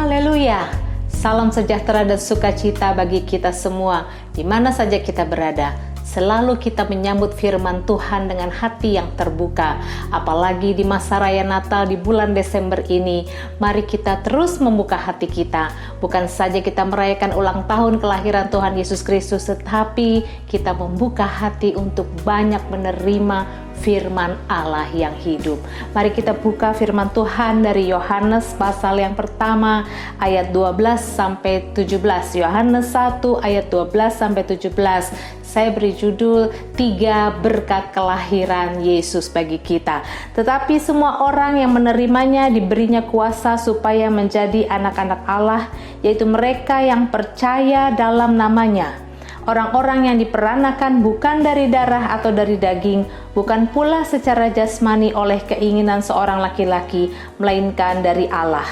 Haleluya. Salam sejahtera dan sukacita bagi kita semua, di mana saja kita berada. Selalu kita menyambut firman Tuhan dengan hati yang terbuka. Apalagi di masa raya Natal di bulan Desember ini, mari kita terus membuka hati kita. Bukan saja kita merayakan ulang tahun kelahiran Tuhan Yesus Kristus, tetapi kita membuka hati untuk banyak menerima firman Allah yang hidup. Mari kita buka firman Tuhan dari Yohanes pasal yang pertama ayat 12 sampai 17. Yohanes 1 ayat 12 sampai 17. Saya beri judul 3 berkat kelahiran Yesus bagi kita. Tetapi semua orang yang menerimanya diberinya kuasa supaya menjadi anak-anak Allah, yaitu mereka yang percaya dalam namanya. Orang-orang yang diperanakan bukan dari darah atau dari daging, bukan pula secara jasmani oleh keinginan seorang laki-laki, melainkan dari Allah.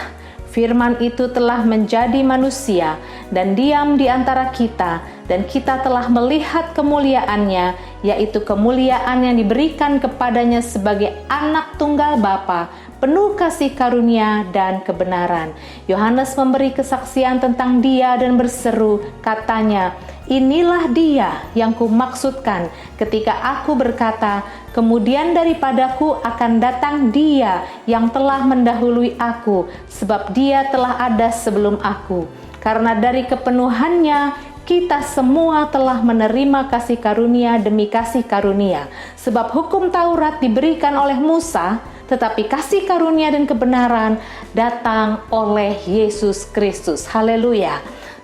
Firman itu telah menjadi manusia dan diam di antara kita, dan kita telah melihat kemuliaannya, yaitu kemuliaan yang diberikan kepadanya sebagai anak tunggal Bapa, penuh kasih karunia dan kebenaran. Yohanes memberi kesaksian tentang dia dan berseru, katanya, "Inilah dia yang kumaksudkan ketika aku berkata, kemudian daripadaku akan datang dia yang telah mendahului aku, sebab dia telah ada sebelum aku. Karena dari kepenuhannya kita semua telah menerima kasih karunia demi kasih karunia. Sebab hukum Taurat diberikan oleh Musa, tetapi kasih karunia dan kebenaran datang oleh Yesus Kristus." Haleluya.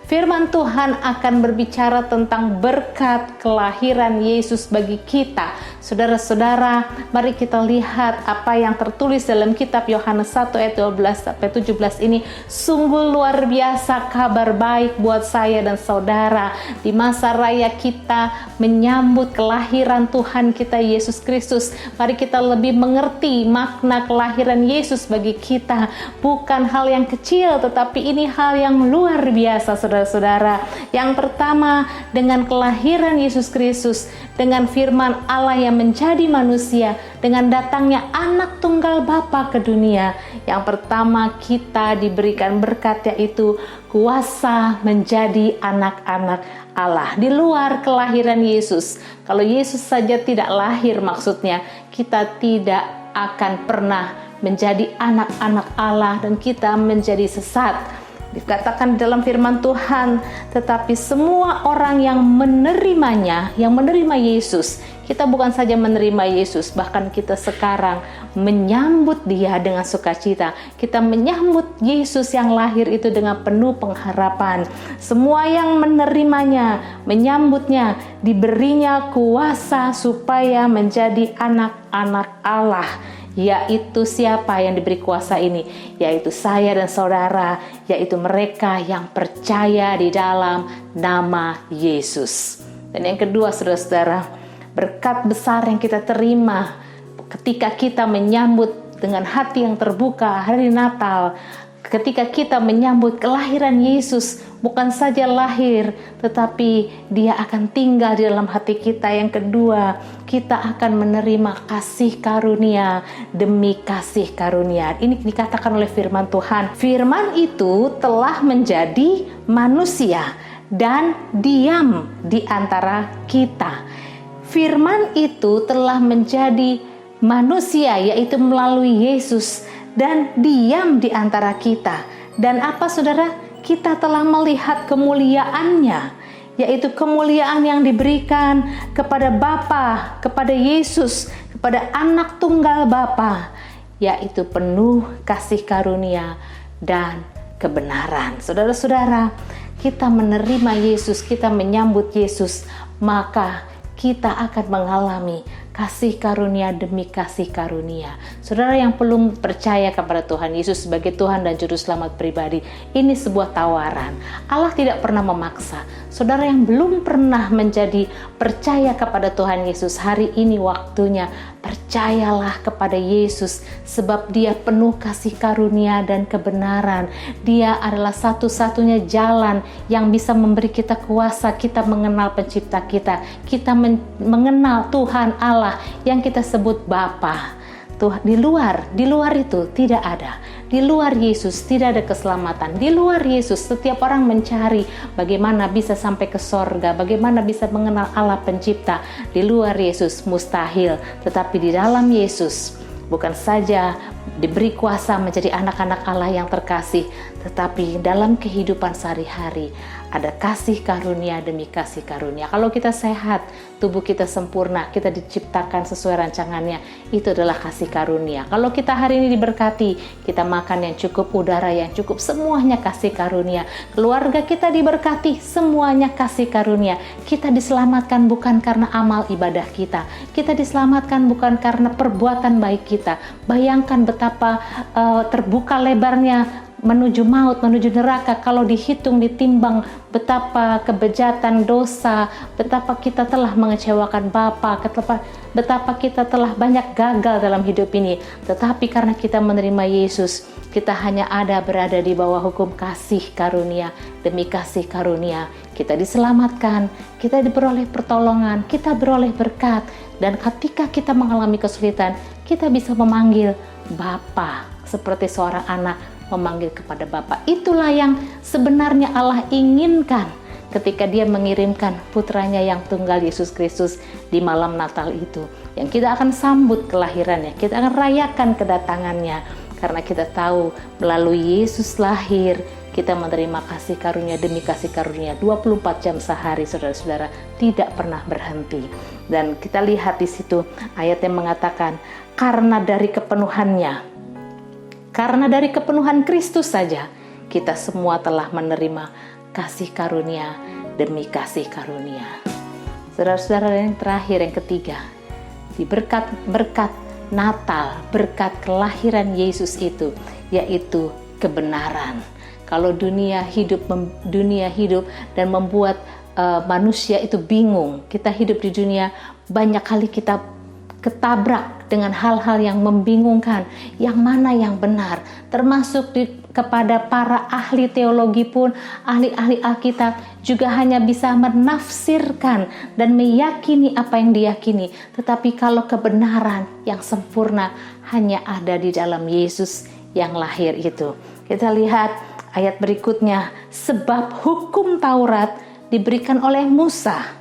Firman Tuhan akan berbicara tentang berkat kelahiran Yesus bagi kita. Saudara-saudara, mari kita lihat apa yang tertulis dalam kitab Yohanes 1 ayat 12 sampai 17 ini. Sungguh luar biasa kabar baik buat saya dan saudara. Di masa raya kita menyambut kelahiran Tuhan kita Yesus Kristus. Mari kita lebih mengerti makna kelahiran Yesus bagi kita. Bukan hal yang kecil, tetapi ini hal yang luar biasa, saudara-saudara. Yang pertama, dengan kelahiran Yesus Kristus, dengan firman Allah yang menjadi manusia, dengan datangnya anak tunggal Bapa ke dunia. Yang pertama kita diberikan berkat, yaitu kuasa menjadi anak-anak Allah. Di luar kelahiran Yesus, kalau Yesus saja tidak lahir, maksudnya kita tidak akan pernah menjadi anak-anak Allah dan kita menjadi sesat. Dikatakan dalam firman Tuhan, tetapi semua orang yang menerimanya, yang menerima Yesus, kita bukan saja menerima Yesus, bahkan kita sekarang menyambut dia dengan sukacita. Kita menyambut Yesus yang lahir itu dengan penuh pengharapan. Semua yang menerimanya, menyambutnya, diberinya kuasa supaya menjadi anak-anak Allah. Yaitu siapa yang diberi kuasa ini? Yaitu saya dan saudara, yaitu mereka yang percaya di dalam nama Yesus. Dan yang kedua, saudara-saudara, berkat besar yang kita terima ketika kita menyambut dengan hati yang terbuka hari Natal, ketika kita menyambut kelahiran Yesus, bukan saja lahir, tetapi dia akan tinggal di dalam hati kita. Yang kedua, kita akan menerima kasih karunia demi kasih karunia. Ini dikatakan oleh firman Tuhan. Firman itu telah menjadi manusia dan diam di antara kita. Firman itu telah menjadi manusia, yaitu melalui Yesus, dan diam di antara kita. Dan apa, saudara? Kita telah melihat kemuliaannya, yaitu kemuliaan yang diberikan kepada Bapa, kepada Yesus, kepada anak tunggal Bapa, yaitu penuh kasih karunia dan kebenaran. Saudara-saudara, kita menerima Yesus, kita menyambut Yesus, maka kita akan mengalami kasih karunia demi kasih karunia. Saudara yang belum percaya kepada Tuhan Yesus sebagai Tuhan dan Juru Selamat pribadi, ini sebuah tawaran. Allah tidak pernah memaksa. Saudara yang belum pernah menjadi percaya kepada Tuhan Yesus, hari ini waktunya. Percayalah kepada Yesus, sebab dia penuh kasih karunia dan kebenaran. Dia adalah satu-satunya jalan yang bisa memberi kita kuasa, kita mengenal pencipta kita, kita mengenal Tuhan Allah yang kita sebut Bapa. Tuh, di luar itu tidak ada. Di luar Yesus tidak ada keselamatan. Di luar Yesus setiap orang mencari bagaimana bisa sampai ke sorga, bagaimana bisa mengenal Allah pencipta. Di luar Yesus mustahil, tetapi di dalam Yesus bukan saja diberi kuasa menjadi anak-anak Allah yang terkasih, tetapi dalam kehidupan sehari-hari ada kasih karunia demi kasih karunia. Kalau kita sehat, tubuh kita sempurna, kita diciptakan sesuai rancangannya, itu adalah kasih karunia. Kalau kita hari ini diberkati, kita makan yang cukup, udara yang cukup, semuanya kasih karunia. Keluarga kita diberkati, semuanya kasih karunia. Kita diselamatkan bukan karena amal ibadah kita, kita diselamatkan bukan karena perbuatan baik kita. Bayangkan betapa terbuka lebarnya menuju maut, menuju neraka kalau dihitung, ditimbang betapa kebejatan, dosa, betapa kita telah mengecewakan Bapa, betapa kita telah banyak gagal dalam hidup ini. Tetapi karena kita menerima Yesus, kita hanya berada di bawah hukum kasih karunia demi kasih karunia. Kita diselamatkan, kita diperoleh pertolongan, kita beroleh berkat, dan ketika kita mengalami kesulitan, kita bisa memanggil Bapa seperti seorang anak memanggil kepada Bapa. Itulah yang sebenarnya Allah inginkan ketika Dia mengirimkan putranya yang tunggal Yesus Kristus di malam Natal itu, yang kita akan sambut kelahirannya, kita akan rayakan kedatangannya, karena kita tahu melalui Yesus lahir kita menerima kasih karunia demi kasih karunia 24 jam sehari, saudara-saudara, tidak pernah berhenti. Dan kita lihat di situ ayat yang mengatakan karena dari kepenuhan Kristus saja, kita semua telah menerima kasih karunia demi kasih karunia. Saudara-saudara, yang terakhir, yang ketiga, di berkat Natal, berkat kelahiran Yesus itu, yaitu kebenaran. Kalau dunia hidup dan membuat manusia itu bingung, kita hidup di dunia, banyak kali kita ketabrak dengan hal-hal yang membingungkan, yang mana yang benar, termasuk kepada para ahli teologi pun, ahli-ahli Alkitab juga hanya bisa menafsirkan dan meyakini apa yang diyakini. Tetapi kalau kebenaran yang sempurna hanya ada di dalam Yesus yang lahir itu. Kita lihat ayat berikutnya, sebab hukum Taurat diberikan oleh Musa,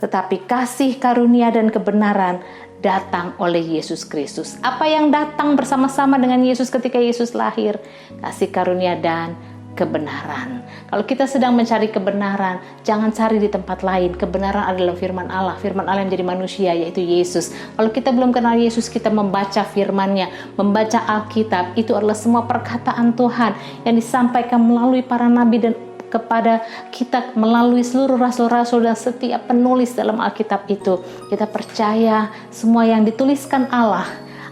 tetapi kasih karunia dan kebenaran datang oleh Yesus Kristus. Apa yang datang bersama-sama dengan Yesus ketika Yesus lahir? Kasih karunia dan kebenaran. Kalau kita sedang mencari kebenaran, jangan cari di tempat lain. Kebenaran adalah firman Allah. Firman Allah yang menjadi manusia, yaitu Yesus. Kalau kita belum kenal Yesus, kita membaca firman-Nya, membaca Alkitab, itu adalah semua perkataan Tuhan yang disampaikan melalui para nabi dan kepada kita melalui seluruh rasul-rasul dan setiap penulis dalam Alkitab itu. Kita percaya semua yang dituliskan Allah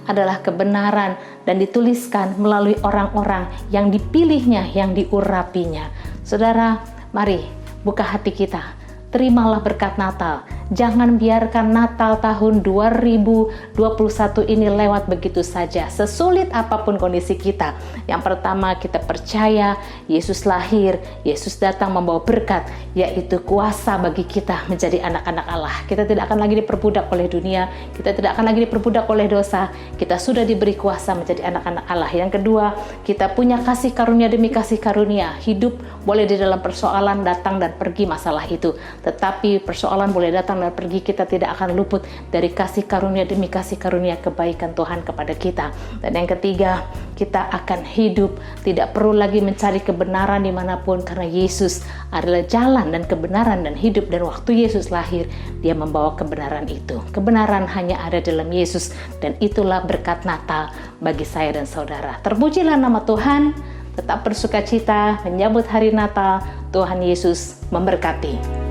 adalah kebenaran dan dituliskan melalui orang-orang yang dipilihnya, yang diurapinya. Saudara, mari buka hati kita, terimalah berkat Natal. Jangan biarkan Natal tahun 2021 ini lewat begitu saja, sesulit apapun kondisi kita. Yang pertama, kita percaya Yesus lahir, Yesus datang membawa berkat, yaitu kuasa bagi kita menjadi anak-anak Allah. Kita tidak akan lagi diperbudak oleh dunia, kita tidak akan lagi diperbudak oleh dosa, kita sudah diberi kuasa menjadi anak-anak Allah. Yang kedua, kita punya kasih karunia demi kasih karunia. Hidup boleh di dalam persoalan datang dan pergi masalah itu, tetapi persoalan boleh datang dan pergi, kita tidak akan luput dari kasih karunia demi kasih karunia kebaikan Tuhan kepada kita. Dan yang ketiga, kita akan hidup tidak perlu lagi mencari kebenaran dimanapun, karena Yesus adalah jalan dan kebenaran dan hidup. Dan waktu Yesus lahir, Dia membawa kebenaran itu. Kebenaran hanya ada dalam Yesus, dan itulah berkat Natal bagi saya dan saudara. Terpujilah nama Tuhan. Tetap bersukacita menyambut hari Natal. Tuhan Yesus memberkati.